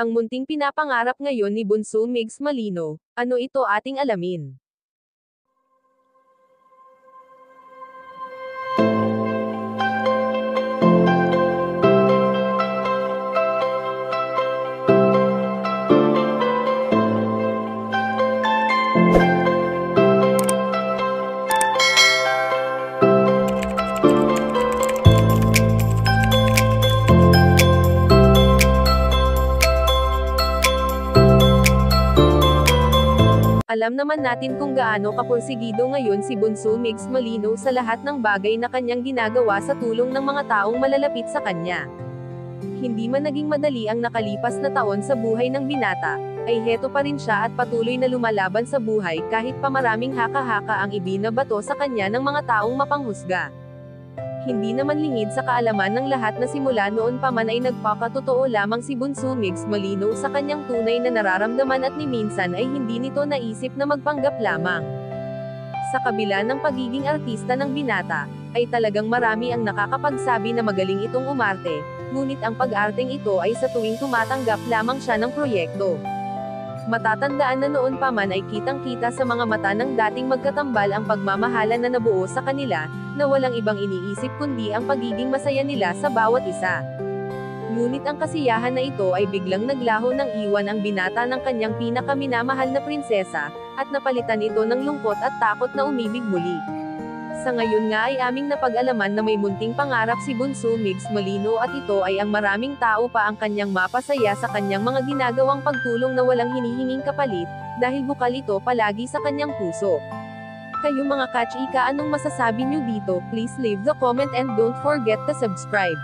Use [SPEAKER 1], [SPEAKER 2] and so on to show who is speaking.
[SPEAKER 1] Ang munting pinapangarap ngayon ni Bunso Migs Malino, ano ito ating alamin. Alam naman natin kung gaano kapursigido ngayon si Bunso Migs Malino sa lahat ng bagay na kanyang ginagawa sa tulong ng mga taong malalapit sa kanya. Hindi man naging madali ang nakalipas na taon sa buhay ng binata, ay heto pa rin siya at patuloy na lumalaban sa buhay kahit pa maraming haka-haka ang ibinabato sa kanya ng mga taong mapanghusga. Hindi naman lingid sa kaalaman ng lahat na simula noon pa man ay nagpakatotoo lamang si Bunso Migs Malino sa kanyang tunay na nararamdaman at ni minsan ay hindi nito naisip na magpanggap lamang. Sa kabila ng pagiging artista ng binata, ay talagang marami ang nakakapagsabi na magaling itong umarte, ngunit ang pag-arteng ito ay sa tuwing tumatanggap lamang siya ng proyekto. Matatandaan na noon pa man ay kitang-kita sa mga mata ng dating magkatambal ang pagmamahalan na nabuo sa kanila, na walang ibang iniisip kundi ang pagiging masaya nila sa bawat isa. Ngunit ang kasiyahan na ito ay biglang naglaho nang iwan ang binata ng kanyang pinakaminamahal na prinsesa, at napalitan ito ng lungkot at takot na umibig muli. Sa ngayon nga ay aming napag-alaman na may munting pangarap si Bunso Migs Malino at ito ay ang maraming tao pa ang kanyang mapasaya sa kanyang mga ginagawang pagtulong na walang hinihinging kapalit, dahil bukal ito palagi sa kanyang puso. Kayo mga kachika, anong masasabi nyo dito? Please leave the comment and don't forget to subscribe.